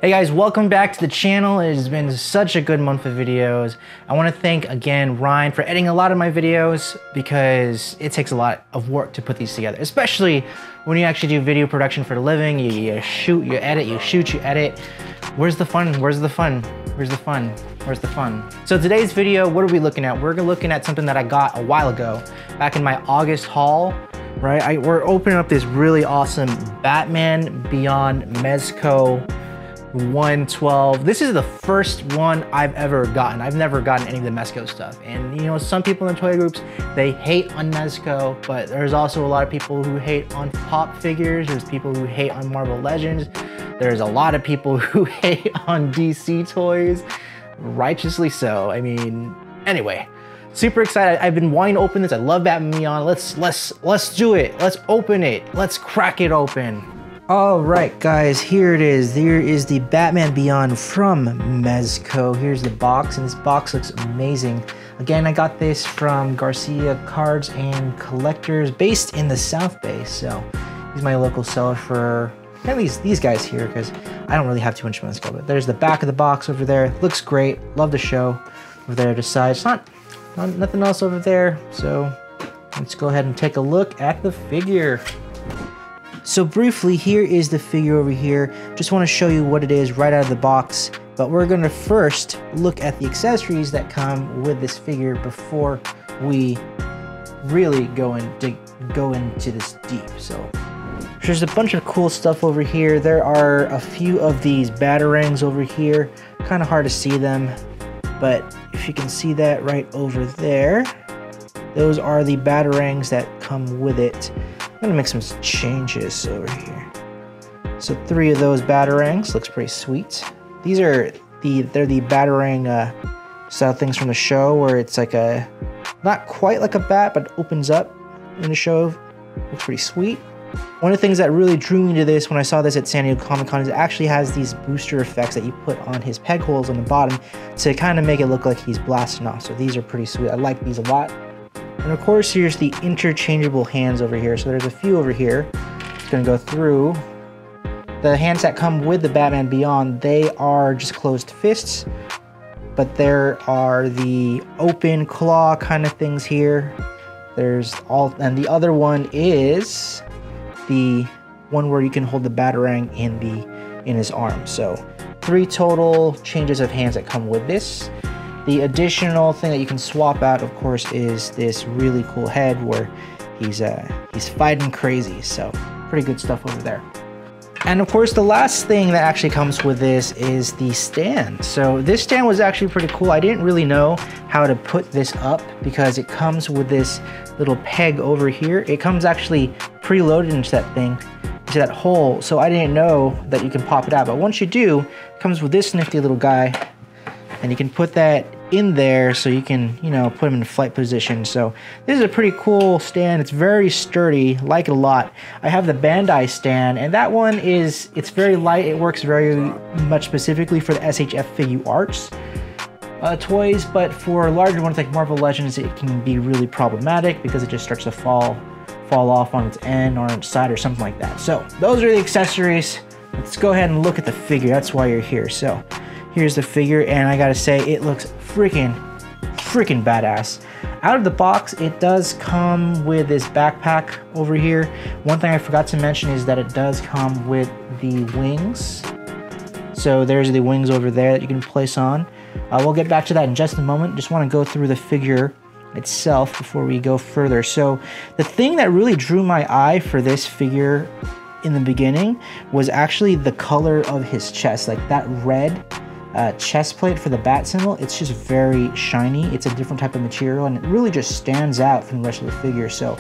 Hey guys, welcome back to the channel. It has been such a good month of videos. I want to thank again Ryan for editing a lot of my videos because it takes a lot of work to put these together, especially when you actually do video production for a living. You shoot, you edit, you shoot, you edit. Where's the fun? Where's the fun? Where's the fun? Where's the fun? So today's video, what are we looking at? We're looking at something that I got a while ago, back in my August haul, right? We're opening up this really awesome Batman Beyond Mezco 112. This is the first one I've ever gotten. I've never gotten any of the Mezco stuff. And you know, some people in the toy groups, they hate on Mezco, but there's also a lot of people who hate on Pop figures. There's people who hate on Marvel Legends. There's a lot of people who hate on DC toys, righteously so. I mean, anyway, super excited. I've been wanting to open this. I love Batman Beyond. Let's do it. Let's open it. Let's crack it open. All right, guys, here it is. There is the Batman Beyond from Mezco. Here's the box, and this box looks amazing. Again, I got this from Garcia Cards and Collectors, based in the South Bay. So he's my local seller for at least these guys here, because I don't really have too much Mezco. But there's the back of the box over there. Looks great. Love the show over there to the side. It's not nothing else over there. So let's go ahead and take a look at the figure. So briefly, here is the figure over here. Just want to show you what it is right out of the box. But we're going to first look at the accessories that come with this figure before we really go into this deep. So there's a bunch of cool stuff over here. There are a few of these batarangs over here. Kind of hard to see them, but if you can see that right over there, those are the batarangs that come with it. I'm gonna make some changes over here. So 3 of those batarangs, looks pretty sweet. These are they're the batarang style things from the show, where it's like a, not quite like a bat, but opens up in the show. Looks pretty sweet. One of the things that really drew me to this when I saw this at San Diego Comic-Con is it actually has these booster effects that you put on his peg holes on the bottom to kind of make it look like he's blasting off. So these are pretty sweet. I like these a lot. And of course, here's the interchangeable hands over here. So there's a few over here. Just gonna go through. The hands that come with the Batman Beyond, they are just closed fists, but there are the open claw kind of things here. There's all, and the other one is the one where you can hold the batarang in his arm. So 3 total changes of hands that come with this. The additional thing that you can swap out, of course, is this really cool head where he's fighting crazy. So pretty good stuff over there. And of course, the last thing that actually comes with this is the stand. So this stand was actually pretty cool. I didn't really know how to put this up because it comes with this little peg over here. It comes actually preloaded into that thing, into that hole. So I didn't know that you can pop it out. But once you do, it comes with this nifty little guy. And you can put that in there so you can, you know, put them in flight position. So this is a pretty cool stand. It's very sturdy, like it a lot. I have the Bandai stand, and that one it's very light. It works very much specifically for the SHF Figure Arts toys, but for larger ones like Marvel Legends, it can be really problematic because it just starts to fall off on its end or on its side or something like that. So those are the accessories. Let's go ahead and look at the figure. That's why you're here. So here's the figure, and I gotta say, it looks freaking badass. Out of the box, it does come with this backpack over here. One thing I forgot to mention is that it does come with the wings. So there's the wings over there that you can place on. We'll get back to that in just a moment. Just want to go through the figure itself before we go further. So the thing that really drew my eye for this figure in the beginning was actually the color of his chest, like that red chest plate for the bat symbol. It's just very shiny. It's a different type of material, and it really just stands out from the rest of the figure. So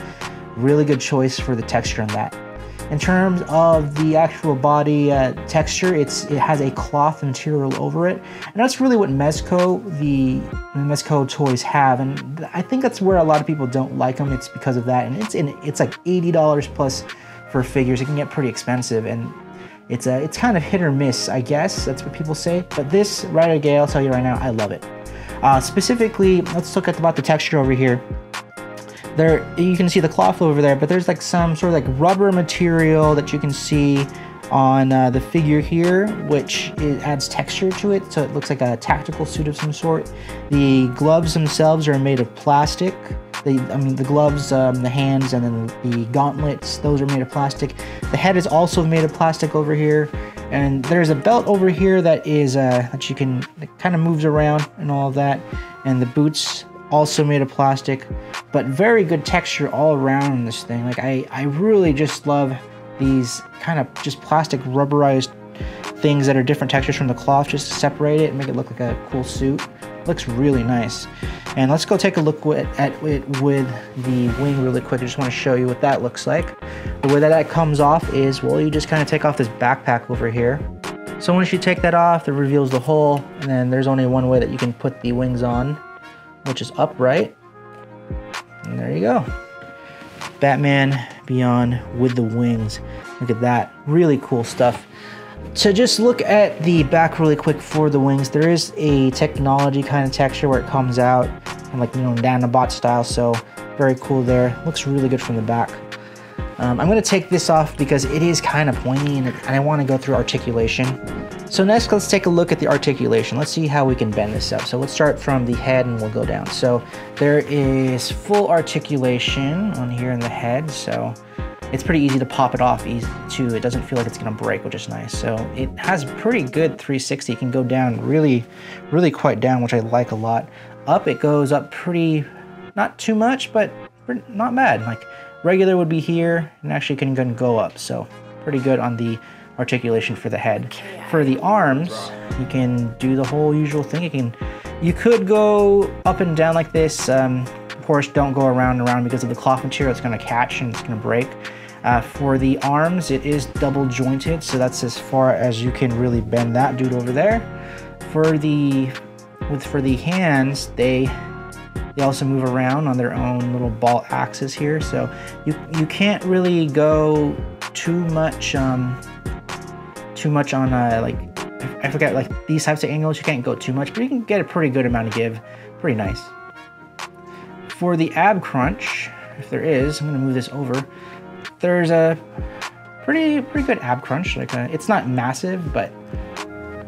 really good choice for the texture on that. In terms of the actual body texture, it has a cloth material over it, and that's really what the Mezco toys have, and I think that's where a lot of people don't like them. It's because of that, and it's like $80 plus for figures. It can get pretty expensive, and it's kind of hit or miss, I guess. That's what people say. But this right away, I'll tell you right now, I love it. Specifically, let's look at the texture over here. There, you can see the cloth over there, but there's like some sort of like rubber material that you can see on the figure here, which adds texture to it, so it looks like a tactical suit of some sort. The gloves themselves are made of plastic. The gloves, the hands, and then the gauntlets, those are made of plastic. The head is also made of plastic over here. And there's a belt over here that is that you can, it kind of moves around and all of that. And the boots also made of plastic, but very good texture all around in this thing. Like I really just love these kind of just plastic rubberized things that are different textures from the cloth, just to separate it and make it look like a cool suit. Looks really nice. And let's go take a look at it with the wing really quick. I just want to show you what that looks like. The way that comes off is, well, you just kind of take off this backpack over here. So once you take that off, it reveals the hole, and then there's only one way that you can put the wings on, which is upright. And there you go. Batman Beyond with the wings. Look at that, really cool stuff. To just look at the back really quick for the wings, there is a technology kind of texture where it comes out, and like, you know, nanobot style, so very cool there. Looks really good from the back. I'm gonna take this off because it is kind of pointy and I want to go through articulation. So next, let's take a look at the articulation. Let's see how we can bend this up. So let's start from the head and we'll go down. So there is full articulation on here in the head. So it's pretty easy to pop it off too. It doesn't feel like it's gonna break, which is nice. So it has pretty good 360. It can go down really quite down, which I like a lot. Up, it goes up pretty, not too much, but not bad. Like regular would be here, and actually can go up. So pretty good on the articulation for the head. For the arms, you can do the whole usual thing. You could go up and down like this. Of course, don't go around and around because of the cloth material. It's gonna catch and it's gonna break. For the arms, it is double jointed, so that's as far as you can really bend that dude over there. For the hands, they also move around on their own little ball axis here, so you can't really go too much on like, I forget, like these types of angles, you can't go too much, but you can get a pretty good amount of give. Pretty nice. For the ab crunch, if there is, I'm gonna move this over. There's a pretty good ab crunch. Like it's not massive, but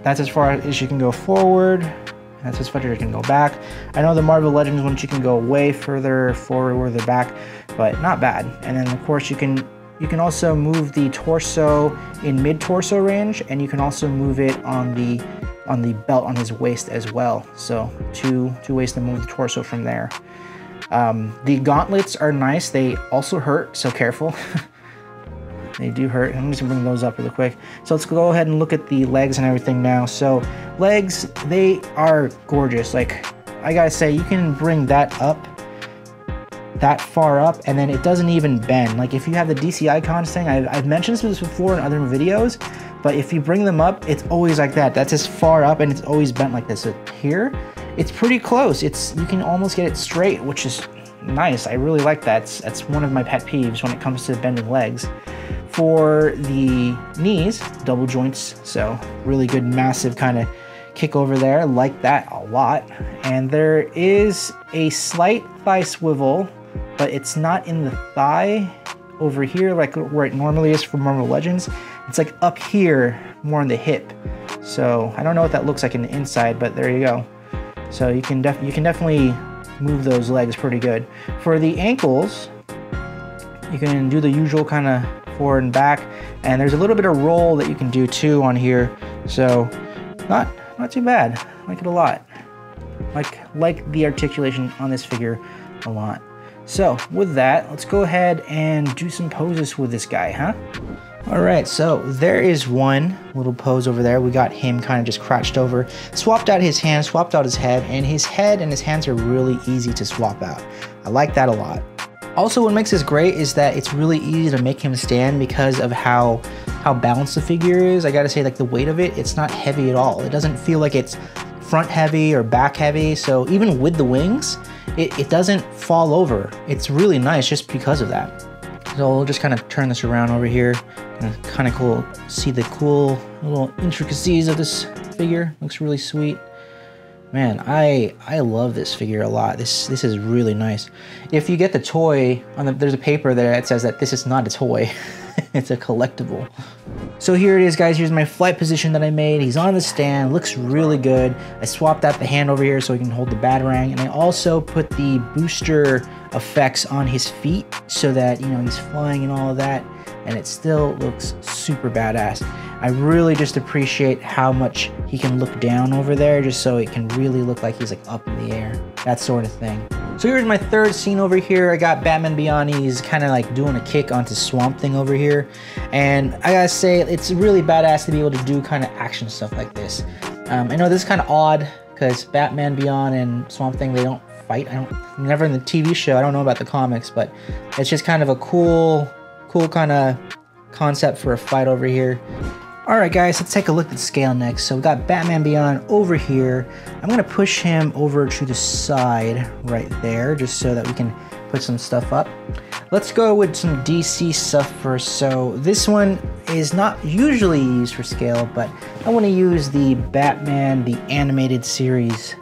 that's as far as you can go forward. That's as far as you can go back. I know the Marvel Legends ones you can go way further forward or the back, but not bad. And then of course you can also move the torso in mid-torso range, and you can also move it on the belt on his waist as well. So two ways to move the torso from there. The gauntlets are nice. They also hurt, so careful. They do hurt. I'm just gonna bring those up really quick. So let's go ahead and look at the legs and everything now. So legs, they are gorgeous. Like I gotta say, you can bring that up, that far up, and then it doesn't even bend. Like if you have the DC icons thing, I've mentioned this before in other videos, but if you bring them up, it's always like that. That's as far up and it's always bent like this. So here, it's pretty close. You can almost get it straight, which is nice. I really like that. That's one of my pet peeves when it comes to bending legs. For the knees, double joints, so really good massive kind of kick over there. Like that a lot. And there is a slight thigh swivel, but it's not in the thigh over here like where it normally is for Marvel Legends. It's like up here, more on the hip. So I don't know what that looks like in the inside, but there you go. So you can definitely move those legs pretty good. For the ankles, you can do the usual kind of forward and back, and there's a little bit of roll that you can do too on here. So not too bad. I like it a lot. Like the articulation on this figure a lot. So with that, let's go ahead and do some poses with this guy, huh? All right, so there is one little pose over there. We got him kind of just crouched over, swapped out his hands, swapped out his head, and his hands are really easy to swap out. I like that a lot. Also, what makes this great is that it's really easy to make him stand because of how balanced the figure is. I gotta say, like the weight of it, it's not heavy at all. It doesn't feel like it's front heavy or back heavy. So even with the wings, it doesn't fall over. It's really nice just because of that. So we'll just kind of turn this around over here. Kind of cool, see the cool little intricacies of this figure. Looks really sweet. Man, I love this figure a lot. This is really nice. If you get the toy, there's a paper there that says that this is not a toy. It's a collectible. So here it is, guys. Here's my flight position that I made. He's on the stand, looks really good. I swapped out the hand over here so he can hold the batarang, and I also put the booster effects on his feet so that, you know, he's flying and all of that, and it still looks super badass. I really just appreciate how much he can look down over there just so it can really look like he's like up in the air, that sort of thing. So here's my third scene over here. I got Batman Beyond. He's kind of like doing a kick onto Swamp Thing over here. And I gotta say, it's really badass to be able to do kind of action stuff like this. I know this is kind of odd because Batman Beyond and Swamp Thing, they don't fight. Never in the TV show. I don't know about the comics, but it's just kind of a cool kind of concept for a fight over here. Alright guys, let's take a look at the scale next. So we got Batman Beyond over here. I'm going to push him over to the side right there just so that we can put some stuff up. Let's go with some DC stuff first. So this one is not usually used for scale, but I want to use the Batman, the animated series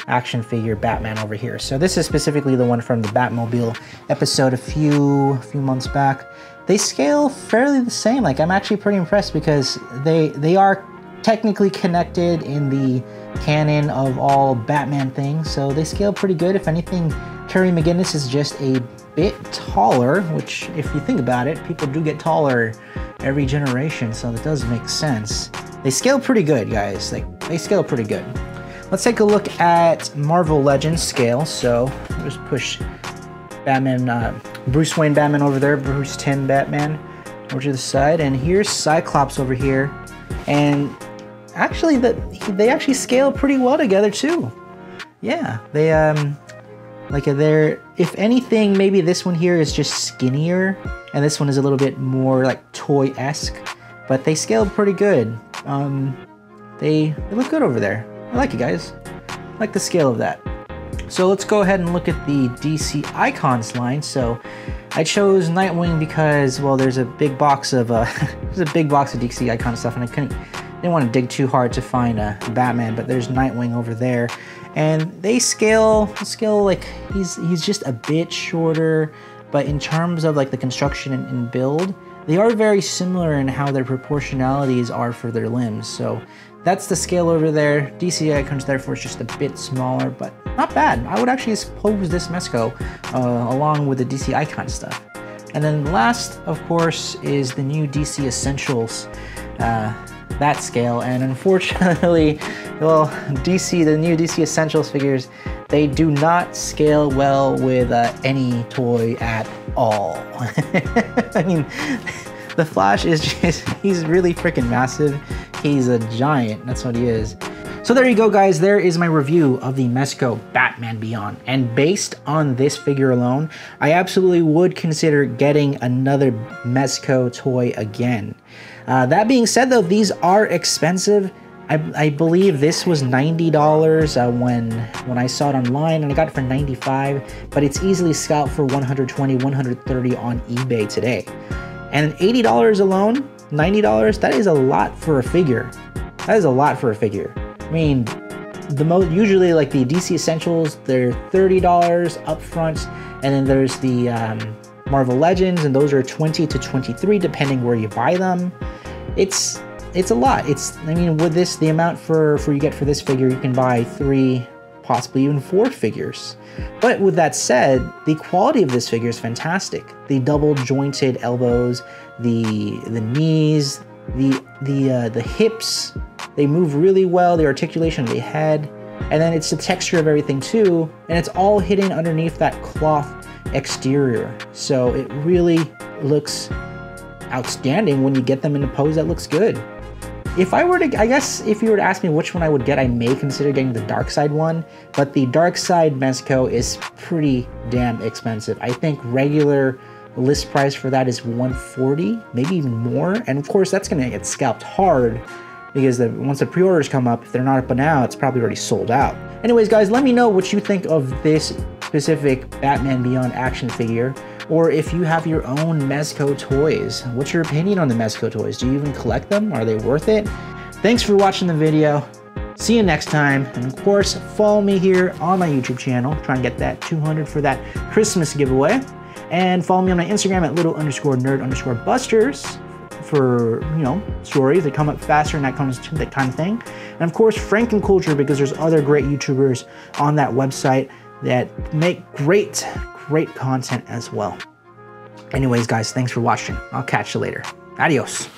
action figure Batman over here. So this is specifically the one from the Batmobile episode a few months back. They scale fairly the same. Like, I'm actually pretty impressed because they are technically connected in the canon of all Batman things, so they scale pretty good. If anything, Terry McGinnis is just a bit taller, which if you think about it, people do get taller every generation, so that does make sense. They scale pretty good, guys. They scale pretty good. Let's take a look at Marvel Legends scale. So I'll just push Batman, Bruce Wayne Batman over there, Bruce Timm Batman over to the side, and here's Cyclops over here. And actually, they actually scale pretty well together too. Yeah, they're, if anything, maybe this one here is just skinnier, and this one is a little bit more like toy-esque, but they scale pretty good. They look good over there. I like it, guys. I like the scale of that. So let's go ahead and look at the DC Icons line. So I chose Nightwing because, well, there's a big box of DC Icon stuff, and I didn't want to dig too hard to find Batman, but there's Nightwing over there, and they scale like he's just a bit shorter, but in terms of like the construction and build, they are very similar in how their proportionalities are for their limbs. So that's the scale over there. DC Icons therefore is just a bit smaller, but not bad. I would actually pose this Mezco along with the DC Icon stuff. And then last, of course, is the new DC Essentials, that scale. And unfortunately, well, the new DC Essentials figures, they do not scale well with any toy at all. I mean, the Flash is just, he's really freaking massive. He's a giant, that's what he is. So there you go, guys. There is my review of the Mezco Batman Beyond. And based on this figure alone, I absolutely would consider getting another Mezco toy again. That being said, though, these are expensive. I believe this was $90 when I saw it online, and I got it for $95, but it's easily scalped for $120, $130 on eBay today. And $80 alone, $90, that is a lot for a figure. That is a lot for a figure. I mean, usually like the DC Essentials, they're $30 up front, and then there's the Marvel Legends, and those are $20 to $23 depending where you buy them. It's a lot. I mean, with this, the amount for you get for this figure, you can buy 3, possibly even 4 figures. But with that said, the quality of this figure is fantastic. The double jointed elbows, the knees, the hips, they move really well, the articulation of the head, and then it's the texture of everything too, and it's all hidden underneath that cloth exterior. So it really looks outstanding when you get them in a pose that looks good. If I were to, I guess if you were to ask me which one I would get, I may consider getting the Darkseid one, but the Darkseid Mezco is pretty damn expensive. I think regular list price for that is $140, maybe even more, and of course that's gonna get scalped hard because once the pre-orders come up, if they're not up by now, it's probably already sold out. Anyways, guys, let me know what you think of this specific Batman Beyond action figure, or if you have your own Mezco toys. What's your opinion on the Mezco toys? Do you even collect them? Are they worth it? Thanks for watching the video. See you next time. And of course, follow me here on my YouTube channel. Try and get that 200 for that Christmas giveaway. And follow me on my Instagram at little_nerd_busters for, you know, stories that come up faster and that kind of thing. And of course, Frankenculture, because there's other great YouTubers on that website that make great content as well. Anyways, guys, thanks for watching. I'll catch you later. Adios.